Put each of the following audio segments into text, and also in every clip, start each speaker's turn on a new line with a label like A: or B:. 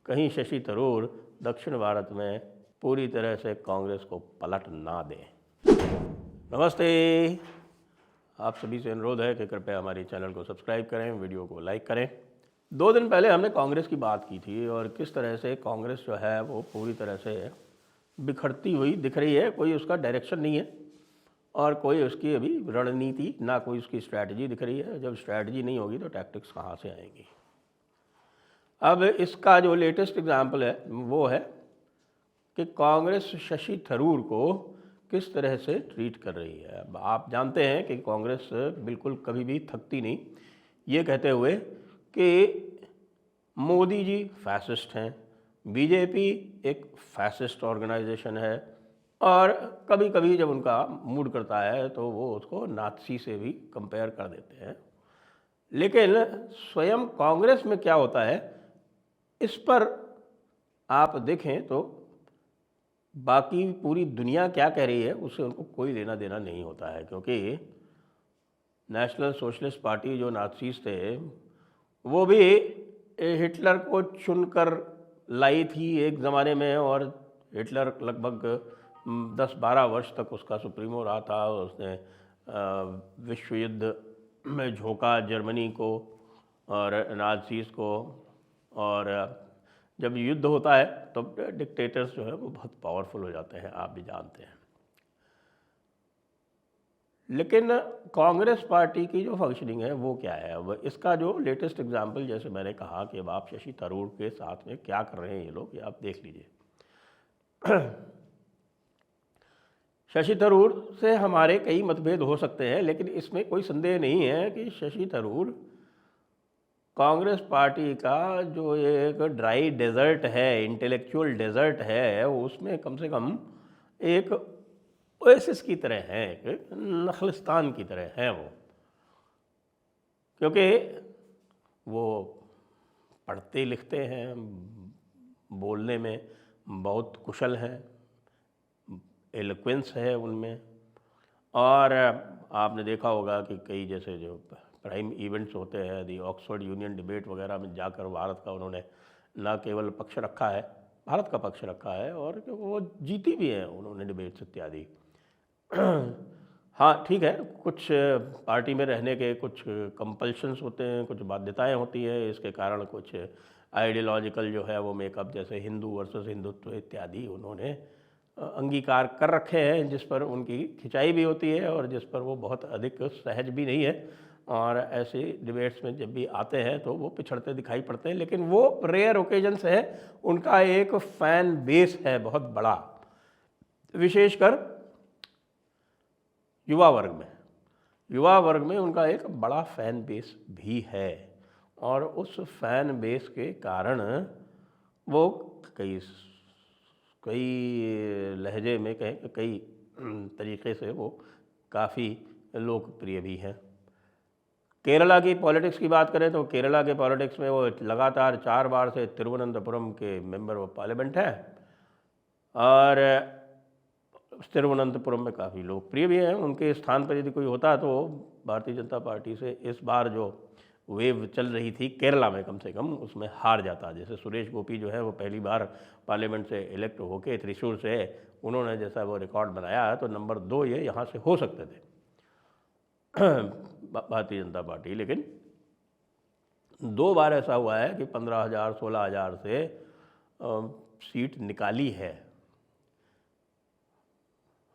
A: कहीं शशि थरूर दक्षिण भारत में पूरी तरह से कांग्रेस को पलट ना दें। नमस्ते, आप सभी से अनुरोध है कि कृपया हमारे चैनल को सब्सक्राइब करें, वीडियो को लाइक करें। 2 दिन पहले हमने कांग्रेस की बात की थी और किस तरह से कांग्रेस जो है वो पूरी तरह से बिखरती हुई दिख रही है। कोई उसका डायरेक्शन नहीं है और कोई उसकी अभी रणनीति, ना कोई उसकी स्ट्रैटेजी दिख रही है। जब स्ट्रैटेजी नहीं होगी तो टैक्टिक्स कहाँ से आएंगी। अब इसका जो लेटेस्ट एग्जाम्पल है वो है कि कांग्रेस शशि थरूर को किस तरह से ट्रीट कर रही है। अब आप जानते हैं कि कांग्रेस बिल्कुल कभी भी थकती नहीं, ये कहते हुए कि मोदी जी फैसिस्ट हैं, बीजेपी एक फैसिस्ट ऑर्गेनाइजेशन है और कभी कभी जब उनका मूड करता है तो वो उसको नाथसी से भी कंपेयर कर देते हैं। लेकिन स्वयं कांग्रेस में क्या होता है, इस पर आप देखें तो बाकी पूरी दुनिया क्या कह रही है उससे उनको कोई लेना देना नहीं होता है, क्योंकि नेशनल सोशलिस्ट पार्टी जो नाथसीज थे वो भी हिटलर को चुनकर लाई थी एक ज़माने में, और हिटलर लगभग 10-12 वर्ष तक उसका सुप्रीमो रहा था। उसने विश्व युद्ध में झोंका जर्मनी को और नाज़ीज़ को, और जब युद्ध होता है तो डिक्टेटर्स जो है वो बहुत पावरफुल हो जाते हैं, आप भी जानते हैं। लेकिन कांग्रेस पार्टी की जो फंक्शनिंग है वो क्या है। अब इसका जो लेटेस्ट एग्जांपल, जैसे मैंने कहा कि अब आप शशि थरूर के साथ में क्या कर रहे हैं ये लोग, ये आप देख लीजिए। शशि थरूर से हमारे कई मतभेद हो सकते हैं, लेकिन इसमें कोई संदेह नहीं है कि शशि थरूर कांग्रेस पार्टी का जो एक ड्राई डेजर्ट है, इंटेलेक्चुअल डेजर्ट है, उसमें कम से कम एक ओएसिस की तरह है, एक नखलिस्तान की तरह है वो। क्योंकि वो पढ़ते लिखते हैं, बोलने में बहुत कुशल हैं, एलोक्वेंस है उनमें, और आपने देखा होगा कि कई जैसे जो प्राइम इवेंट्स होते हैं, दी ऑक्सफोर्ड यूनियन डिबेट वगैरह में जाकर भारत का उन्होंने न केवल पक्ष रखा है, भारत का पक्ष रखा है, और वो जीती भी हैं उन्होंने डिबेट्स इत्यादि। हाँ ठीक है, कुछ पार्टी में रहने के कुछ कंपल्शंस होते हैं, कुछ बाध्यताएं होती है, इसके कारण कुछ आइडियोलॉजिकल जो है वो मेकअप, जैसे हिंदू वर्सेस हिंदुत्व इत्यादि उन्होंने अंगीकार कर रखे हैं, जिस पर उनकी खिंचाई भी होती है और जिस पर वो बहुत अधिक सहज भी नहीं है, और ऐसे डिबेट्स में जब भी आते हैं तो वो पिछड़ते दिखाई पड़ते हैं। लेकिन वो रेयर ओकेजन्स है, उनका एक फ़ैन बेस है बहुत बड़ा, विशेषकर युवा वर्ग में उनका एक बड़ा फ़ैन बेस भी है, और उस फ़ैन बेस के कारण वो कई लहजे में कहें, कई तरीक़े से वो काफ़ी लोकप्रिय भी हैं। केरला की पॉलिटिक्स की बात करें तो केरला के पॉलिटिक्स में वो लगातार 4 बार से तिरुवनंतपुरम के मेंबर ऑफ पार्लियामेंट हैं, और तिरुवनंतपुरम में काफ़ी लोकप्रिय भी हैं। उनके स्थान पर यदि कोई होता तो भारतीय जनता पार्टी से इस बार जो वेव चल रही थी केरला में, कम से कम उसमें हार जाता। जैसे सुरेश गोपी जो है वो पहली बार पार्लियामेंट से इलेक्ट होके त्रिशूर से उन्होंने जैसा वो रिकॉर्ड बनाया, तो नंबर 2 ये यहाँ से हो सकते थे भारतीय जनता पार्टी। लेकिन 2 बार ऐसा हुआ है कि 15,000 16,000 से सीट निकाली है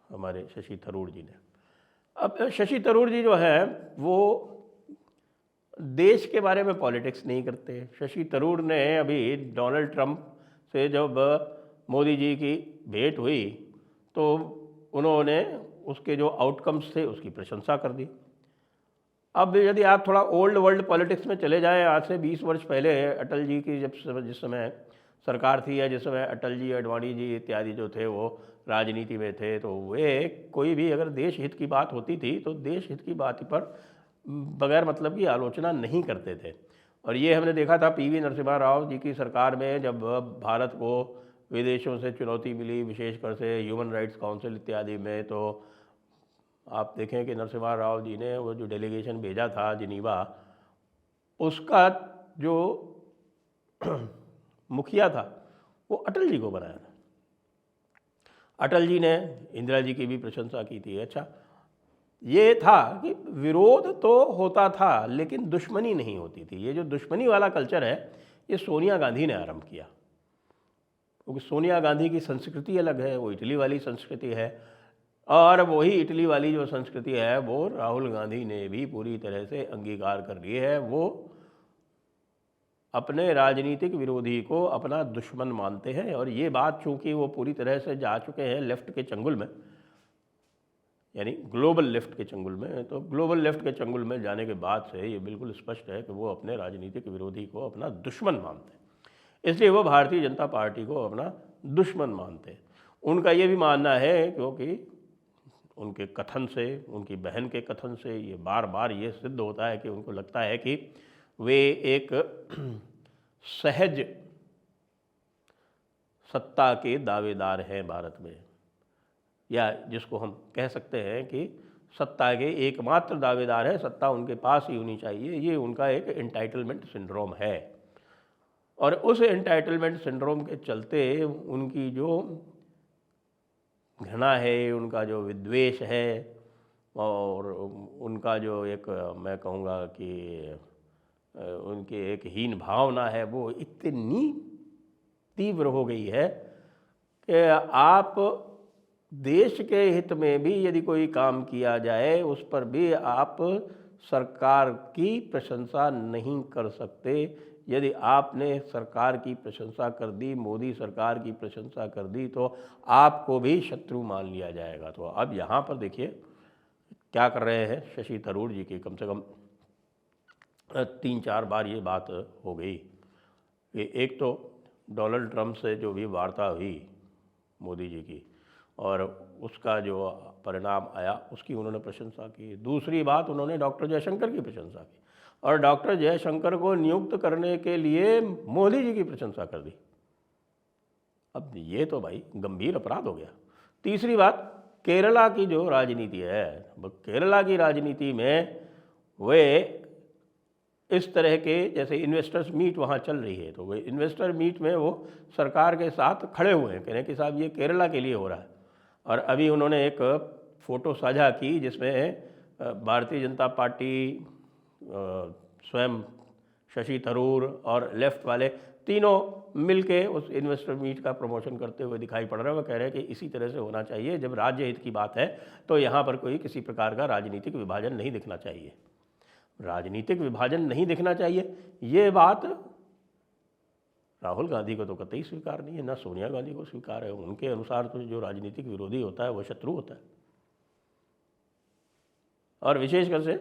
A: हमारे शशि थरूर जी ने। अब शशि थरूर जी जो है वो देश के बारे में पॉलिटिक्स नहीं करते। शशि थरूर ने अभी डोनाल्ड ट्रंप से जब मोदी जी की भेंट हुई तो उन्होंने उसके जो आउटकम्स थे उसकी प्रशंसा कर दी। अब यदि आप थोड़ा ओल्ड वर्ल्ड पॉलिटिक्स में चले जाएं, आज से 20 वर्ष पहले अटल जी की जिस समय सरकार थी, या जिस समय अटल जी, अडवाणी जी इत्यादि जो थे वो राजनीति में थे, तो वे कोई भी अगर देश हित की बात होती थी तो देश हित की बात पर बगैर मतलब की आलोचना नहीं करते थे। और ये हमने देखा था पीवी नरसिम्हा राव जी की सरकार में, जब भारत को विदेशों से चुनौती मिली, विशेषकर से ह्यूमन राइट्स काउंसिल इत्यादि में, तो आप देखें कि नरसिम्हा राव जी ने वो जो डेलीगेशन भेजा था जिनीवा, उसका जो मुखिया था वो अटल जी को बनाया था। अटल जी ने इंदिरा जी की भी प्रशंसा की थी। अच्छा, ये था कि विरोध तो होता था लेकिन दुश्मनी नहीं होती थी। ये जो दुश्मनी वाला कल्चर है ये सोनिया गांधी ने आरंभ किया, क्योंकि सोनिया गांधी की संस्कृति अलग है, वो इटली वाली संस्कृति है, और वही इटली वाली जो संस्कृति है वो राहुल गांधी ने भी पूरी तरह से अंगीकार कर ली है। वो अपने राजनीतिक विरोधी को अपना दुश्मन मानते हैं, और ये बात चूंकि वो पूरी तरह से जा चुके हैं लेफ्ट के चंगुल में, यानी ग्लोबल लेफ्ट के चंगुल में, तो ग्लोबल लेफ्ट के चंगुल में जाने के बाद से ये बिल्कुल स्पष्ट है कि वो अपने राजनीतिक विरोधी को अपना दुश्मन मानते हैं। इसलिए वो भारतीय जनता पार्टी को अपना दुश्मन मानते हैं। उनका ये भी मानना है, क्योंकि उनके कथन से, उनकी बहन के कथन से ये बार बार ये सिद्ध होता है कि उनको लगता है कि वे एक सहज सत्ता के दावेदार हैं भारत में, या जिसको हम कह सकते हैं कि सत्ता के एकमात्र दावेदार है, सत्ता उनके पास ही होनी चाहिए। ये उनका एक एंटाइटलमेंट सिंड्रोम है, और उस एंटाइटलमेंट सिंड्रोम के चलते उनकी जो घृणा है, उनका जो विद्वेष है, और उनका जो एक मैं कहूँगा कि उनकी एक हीन भावना है, वो इतनी तीव्र हो गई है कि आप देश के हित में भी यदि कोई काम किया जाए उस पर भी आप सरकार की प्रशंसा नहीं कर सकते। यदि आपने सरकार की प्रशंसा कर दी, मोदी सरकार की प्रशंसा कर दी, तो आपको भी शत्रु मान लिया जाएगा। तो अब यहाँ पर देखिए क्या कर रहे हैं शशि थरूर जी की, कम से कम 3-4 बार ये बात हो गई कि एक तो डोनाल्ड ट्रंप से जो भी वार्ता हुई मोदी जी की, और उसका जो परिणाम आया उसकी उन्होंने प्रशंसा की। दूसरी बात, उन्होंने डॉक्टर जयशंकर की प्रशंसा की, और डॉक्टर जयशंकर को नियुक्त करने के लिए मोदी जी की प्रशंसा कर दी। अब ये तो भाई गंभीर अपराध हो गया। तीसरी बात, केरला की जो राजनीति है, केरला की राजनीति में वे इस तरह के जैसे इन्वेस्टर्स मीट वहाँ चल रही है, तो वे इन्वेस्टर मीट में वो सरकार के साथ खड़े हुए हैं, कह रहे हैं कि साहब ये केरला के लिए हो रहा है। और अभी उन्होंने एक फ़ोटो साझा की जिसमें भारतीय जनता पार्टी, स्वयं शशि थरूर और लेफ्ट वाले तीनों मिलके उस इन्वेस्टर मीट का प्रमोशन करते हुए दिखाई पड़ रहा है। वो कह रहे हैं कि इसी तरह से होना चाहिए, जब राज्य हित की बात है तो यहाँ पर कोई किसी प्रकार का राजनीतिक विभाजन नहीं दिखना चाहिए, राजनीतिक विभाजन नहीं दिखना चाहिए। ये बात राहुल गांधी को तो कतई स्वीकार नहीं है, ना सोनिया गांधी को स्वीकार है। उनके अनुसार तो जो राजनीतिक विरोधी होता है वो शत्रु होता है, और विशेषकर से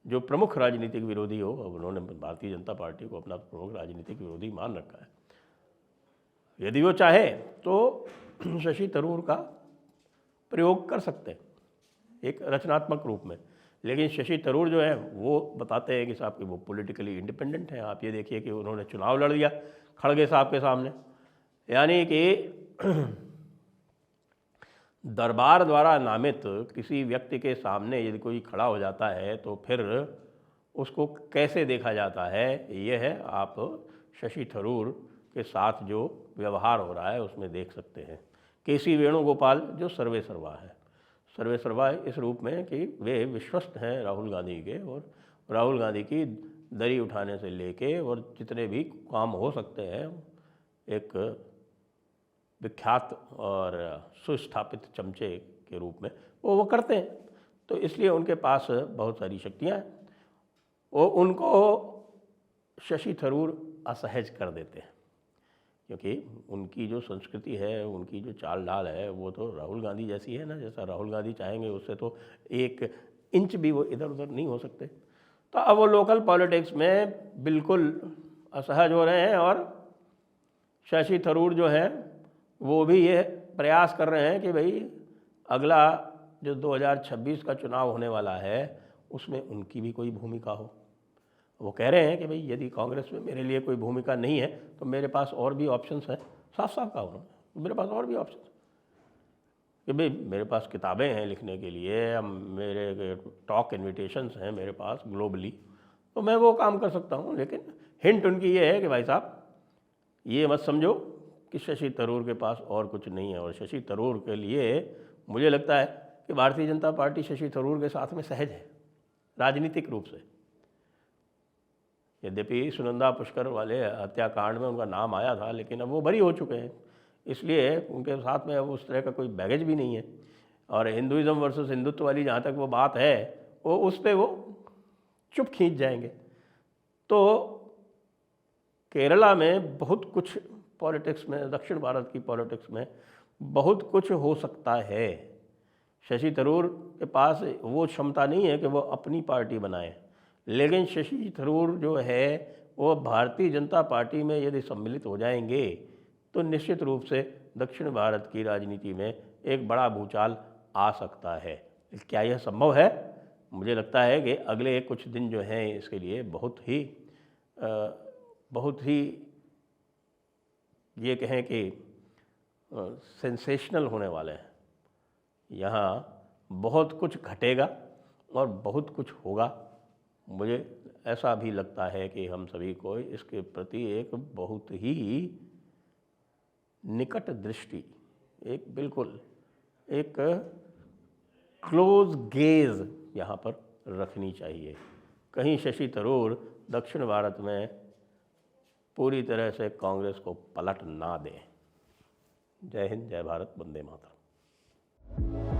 A: जो प्रमुख राजनीतिक विरोधी हो, उन्होंने भारतीय जनता पार्टी को अपना प्रमुख राजनीतिक विरोधी मान रखा है। यदि वो चाहे तो शशि थरूर का प्रयोग कर सकते हैं एक रचनात्मक रूप में, लेकिन शशि थरूर जो है वो बताते हैं कि साहब कि वो पॉलिटिकली इंडिपेंडेंट हैं। आप ये देखिए कि उन्होंने चुनाव लड़ लिया खड़गे साहब के सामने, यानी कि दरबार द्वारा नामित किसी व्यक्ति के सामने यदि कोई खड़ा हो जाता है तो फिर उसको कैसे देखा जाता है, ये है आप शशि थरूर के साथ जो व्यवहार हो रहा है उसमें देख सकते हैं। केसी वेणुगोपाल जो सर्वे सर्वा है, सर्वे सर्वा इस रूप में कि वे विश्वस्त हैं राहुल गांधी के, और राहुल गांधी की दरी उठाने से लेके और जितने भी काम हो सकते हैं एक विख्यात और सुस्थापित चमचे के रूप में वो करते हैं। तो इसलिए उनके पास बहुत सारी शक्तियाँ हैं, वो उनको शशि थरूर असहज कर देते हैं, क्योंकि उनकी जो संस्कृति है, उनकी जो चाल ढाल है वो तो राहुल गांधी जैसी है ना, जैसा राहुल गांधी चाहेंगे उससे तो 1 इंच भी वो इधर उधर नहीं हो सकते। तो अब वो लोकल पॉलिटिक्स में बिल्कुल असहज हो रहे हैं, और शशि थरूर जो है वो भी ये प्रयास कर रहे हैं कि भाई अगला जो 2026 का चुनाव होने वाला है उसमें उनकी भी कोई भूमिका हो। वो कह रहे हैं कि भाई यदि कांग्रेस में मेरे लिए कोई भूमिका नहीं है तो मेरे पास और भी ऑप्शंस हैं। साफ साफ कहा उन्होंने, मेरे पास और भी ऑप्शंस कि भाई मेरे पास किताबें हैं लिखने के लिए, मेरे टॉक इन्विटेशंस हैं मेरे पास ग्लोबली, तो मैं वो काम कर सकता हूँ। लेकिन हिंट उनकी ये है कि भाई साहब ये मत समझो कि शशि थरूर के पास और कुछ नहीं है। और शशि थरूर के लिए मुझे लगता है कि भारतीय जनता पार्टी शशि थरूर के साथ में सहज है राजनीतिक रूप से। यद्यपि सुनंदा पुष्कर वाले हत्याकांड में उनका नाम आया था, लेकिन अब वो बरी हो चुके हैं, इसलिए उनके साथ में अब उस तरह का कोई बैगेज भी नहीं है। और हिंदुइज़्म वर्सेस हिंदुत्व वाली जहाँ तक वो बात है, वो उस पर वो चुप खींच जाएंगे। तो केरला में बहुत कुछ पॉलिटिक्स में, दक्षिण भारत की पॉलिटिक्स में बहुत कुछ हो सकता है। शशि थरूर के पास वो क्षमता नहीं है कि वो अपनी पार्टी बनाए, लेकिन शशि थरूर जो है वो भारतीय जनता पार्टी में यदि सम्मिलित हो जाएंगे तो निश्चित रूप से दक्षिण भारत की राजनीति में एक बड़ा भूचाल आ सकता है। क्या यह संभव है? मुझे लगता है कि अगले कुछ दिन जो हैं इसके लिए बहुत ही ये कहें कि सेंसेशनल होने वाले हैं। यहाँ बहुत कुछ घटेगा और बहुत कुछ होगा। मुझे ऐसा भी लगता है कि हम सभी को इसके प्रति एक बहुत ही निकट दृष्टि, एक बिल्कुल एक क्लोज गेज यहाँ पर रखनी चाहिए। कहीं शशि थरूर दक्षिण भारत में पूरी तरह से कांग्रेस को पलट ना दें। जय हिंद, जय भारत, वंदे मातरम।